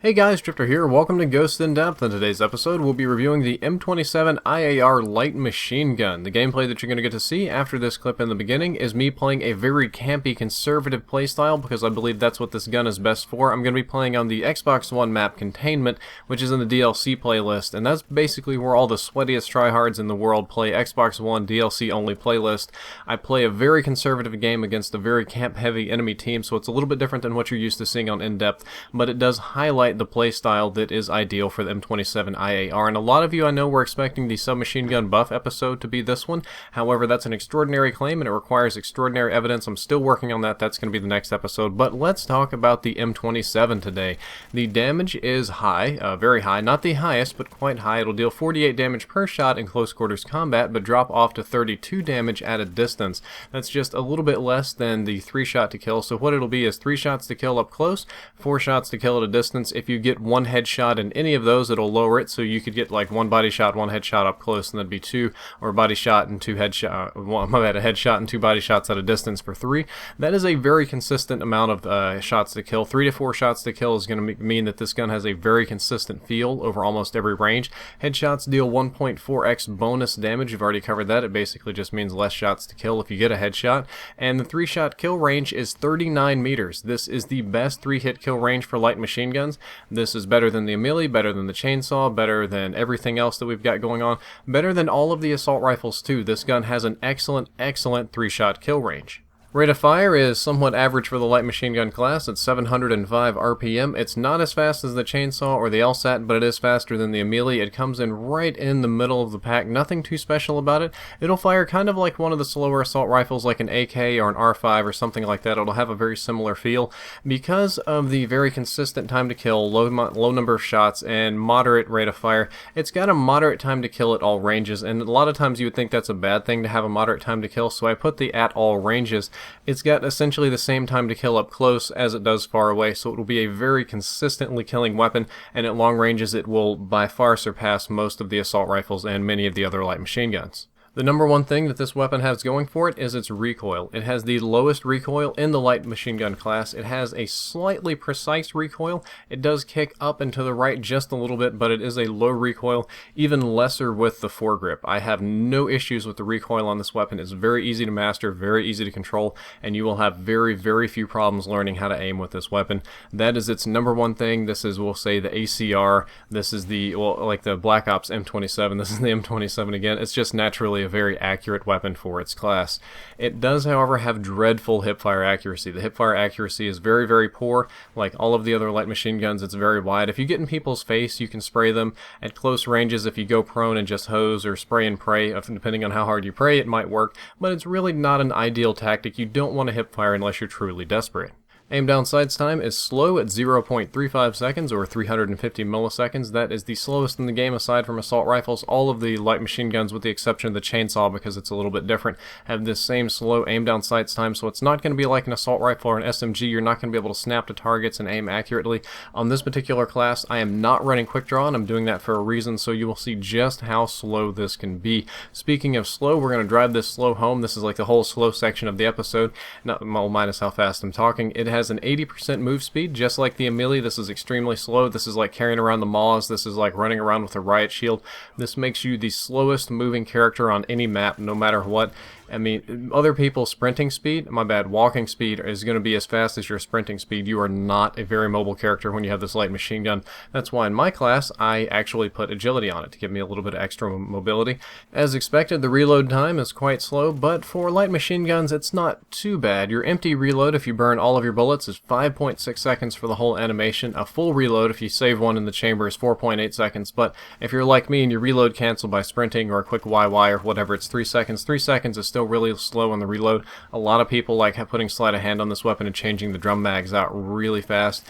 Hey guys, Drifter here. Welcome to Ghost in Depth. In today's episode, we'll be reviewing the M27-IAR light machine gun. The gameplay that you're going to get to see after this clip in the beginning is me playing a very campy, conservative playstyle because I believe that's what this gun is best for. I'm going to be playing on the Xbox One map Containment, which is in the DLC playlist, and that's basically where all the sweatiest tryhards in the world play Xbox One DLC-only playlist. I play a very conservative game against a very camp-heavy enemy team, so it's a little bit different than what you're used to seeing on In Depth, but it does highlight the playstyle that is ideal for the M27-IAR. And a lot of you I know were expecting the submachine gun buff episode to be this one. However, that's an extraordinary claim and it requires extraordinary evidence. I'm still working on that. That's going to be the next episode. But let's talk about the M27 today. The damage is high, very high. Not the highest, but quite high. It'll deal 48 damage per shot in close quarters combat, but drop off to 32 damage at a distance. That's just a little bit less than the 3-shot to kill. So what it'll be is 3 shots to kill up close, 4 shots to kill at a distance. If you get 1 headshot in any of those, it'll lower it, so you could get like 1 body shot, 1 headshot up close, and that'd be 2, or body shot and 2 headshot, a headshot and 2 body shots at a distance for 3. That is a very consistent amount of shots to kill. 3 to 4 shots to kill is going to mean that this gun has a very consistent feel over almost every range. Headshots deal 1.4x bonus damage. You've already covered that. It basically just means less shots to kill if you get a headshot. And the 3-shot kill range is 39 meters. This is the best 3-hit kill range for light machine guns. This is better than the Amelie, better than the chainsaw, better than everything else that we've got going on, better than all of the assault rifles too. This gun has an excellent 3-shot kill range. Rate of fire is somewhat average for the light machine gun class at 705 RPM. It's not as fast as the chainsaw or the LSAT, but it is faster than the Amelie. It comes in right in the middle of the pack. Nothing too special about it. It'll fire kind of like one of the slower assault rifles like an AK or an R5 or something like that. It'll have a very similar feel because of the very consistent time to kill, low number of shots, and moderate rate of fire. It's got a moderate time to kill at all ranges, and a lot of times you would think that's a bad thing to have a moderate time to kill, so I put the at all ranges. It's got essentially the same time to kill up close as it does far away, so it will be a very consistently killing weapon, and at long ranges it will by far surpass most of the assault rifles and many of the other light machine guns. The number one thing that this weapon has going for it is its recoil. It has the lowest recoil in the light machine gun class. It has a slightly precise recoil. It does kick up and to the right just a little bit, but it is a low recoil, even lesser with the foregrip. I have no issues with the recoil on this weapon. It's very easy to master, very easy to control, and you will have very, very few problems learning how to aim with this weapon. That is its number one thing. This is, we'll say, the ACR. This is the, well, like the Black Ops M27. This is the M27 again. It's just naturally a very accurate weapon for its class. It does, however, have dreadful hipfire accuracy. The hipfire accuracy is very, very poor. Like all of the other light machine guns, it's very wide. If you get in people's face, you can spray them. At close ranges, if you go prone and just hose or spray and pray, depending on how hard you pray, it might work, but it's really not an ideal tactic. You don't want to hipfire unless you're truly desperate. Aim down sights time is slow at 0.35 seconds or 350 milliseconds. That is the slowest in the game aside from assault rifles. All of the light machine guns, with the exception of the chainsaw because it's a little bit different, have this same slow aim down sights time, so it's not going to be like an assault rifle or an SMG. You're not going to be able to snap to targets and aim accurately. On this particular class, I am not running quick draw, and I'm doing that for a reason, so you will see just how slow this can be. Speaking of slow, we're going to drive this slow home. This is like the whole slow section of the episode, not well, minus how fast I'm talking. It has an 80% move speed, just like the Amelie. This is extremely slow. This is like carrying around the Maws. This is like running around with a riot shield. This makes you the slowest moving character on any map, no matter what. I mean, other people's sprinting speed, walking speed is going to be as fast as your sprinting speed. You are not a very mobile character when you have this light machine gun. That's why in my class, I actually put agility on it to give me a little bit of extra mobility. As expected, the reload time is quite slow, but for light machine guns, it's not too bad. Your empty reload, if you burn all of your bullets, is 5.6 seconds for the whole animation. A full reload, if you save one in the chamber, is 4.8 seconds, but if you're like me and you reload cancel by sprinting or a quick YY or whatever, it's 3 seconds. 3 seconds is still really slow on the reload. A lot of people like putting sleight of hand on this weapon and changing the drum mags out really fast.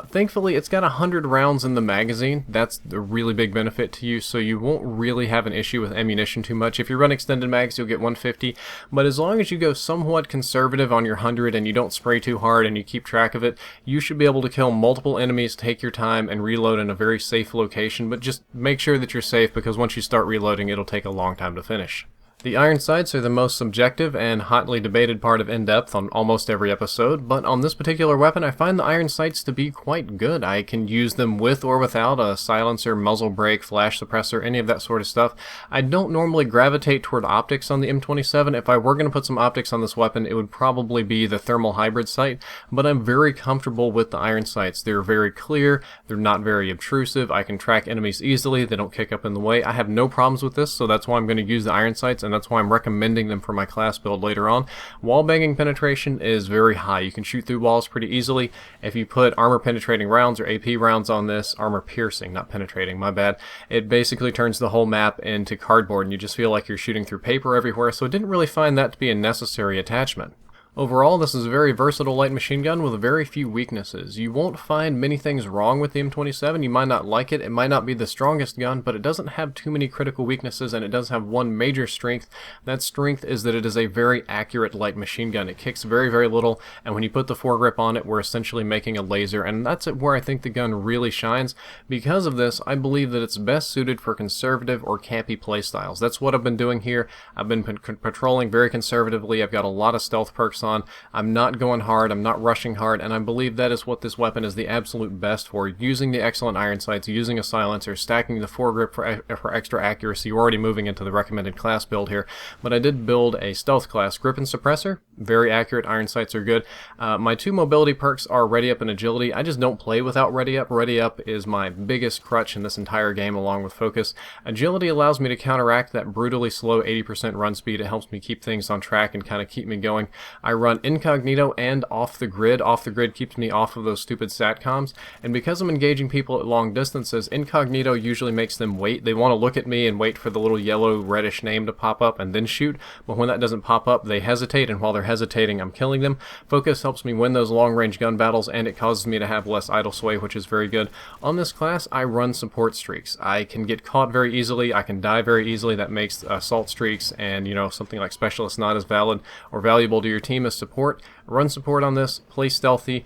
Thankfully, it's got 100 rounds in the magazine. That's a really big benefit to you, so you won't really have an issue with ammunition too much. If you run extended mags, you'll get 150, but as long as you go somewhat conservative on your 100 and you don't spray too hard and you keep track of it, you should be able to kill multiple enemies, take your time, and reload in a very safe location, but just make sure that you're safe because once you start reloading, it'll take a long time to finish. The iron sights are the most subjective and hotly debated part of in-depth on almost every episode, but on this particular weapon I find the iron sights to be quite good. I can use them with or without a silencer, muzzle brake, flash suppressor, any of that sort of stuff. I don't normally gravitate toward optics on the M27. If I were going to put some optics on this weapon, it would probably be the thermal hybrid sight, but I'm very comfortable with the iron sights. They're very clear, they're not very obtrusive, I can track enemies easily, they don't kick up in the way. I have no problems with this, so that's why I'm going to use the iron sights, and that's why I'm recommending them for my class build later on. Wall banging penetration is very high. You can shoot through walls pretty easily. If you put armor penetrating rounds or AP rounds on this, armor piercing, not penetrating, my bad, it basically turns the whole map into cardboard and you just feel like you're shooting through paper everywhere, so I didn't really find that to be a necessary attachment. Overall, this is a very versatile light machine gun with very few weaknesses. You won't find many things wrong with the M27. You might not like it, it might not be the strongest gun, but it doesn't have too many critical weaknesses, and it does have one major strength. That strength is that it is a very accurate light machine gun. It kicks very, very little, and when you put the foregrip on it, we're essentially making a laser, and that's where I think the gun really shines. Because of this, I believe that it's best suited for conservative or campy playstyles. That's what I've been doing here. I've been patrolling very conservatively. I've got a lot of stealth perks on. I'm not going hard, I'm not rushing hard, and I believe that is what this weapon is the absolute best for. Using the excellent iron sights, using a silencer, stacking the foregrip for extra accuracy. We're already moving into the recommended class build here, but I did build a stealth class. Grip and suppressor, very accurate, iron sights are good. My two mobility perks are ready up and agility. I just don't play without ready up. Ready up is my biggest crutch in this entire game along with focus. Agility allows me to counteract that brutally slow 80% run speed. It helps me keep things on track and kind of keep me going. I run incognito and off the grid. Off the grid keeps me off of those stupid satcoms, and because I'm engaging people at long distances, incognito usually makes them wait. They want to look at me and wait for the little yellow reddish name to pop up and then shoot, but when that doesn't pop up they hesitate, and while they're hesitating I'm killing them. Focus helps me win those long range gun battles, and it causes me to have less idle sway, which is very good. On this class I run support streaks. I can get caught very easily, I can die very easily. That makes assault streaks and something like specialist not as valid or valuable to your team as support. Run support on this, play stealthy,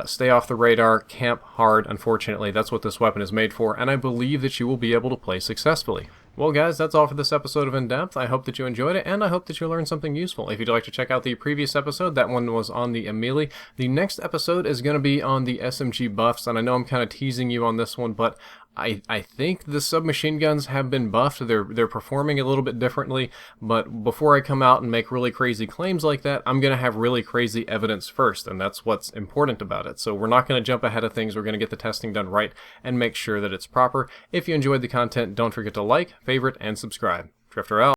stay off the radar, camp hard. Unfortunately, that's what this weapon is made for, and I believe that you will be able to play successfully. Well guys, that's all for this episode of In Depth. I hope that you enjoyed it, and I hope that you learned something useful. If you'd like to check out the previous episode, that one was on the Amelie. The next episode is going to be on the SMG buffs, and I know I'm kind of teasing you on this one, but I think the submachine guns have been buffed. They're performing a little bit differently, but before I come out and make really crazy claims like that, I'm going to have really crazy evidence first, and that's what's important about it. So we're not going to jump ahead of things. We're going to get the testing done right and make sure that it's proper. If you enjoyed the content, don't forget to like, favorite, and subscribe. Drifter out.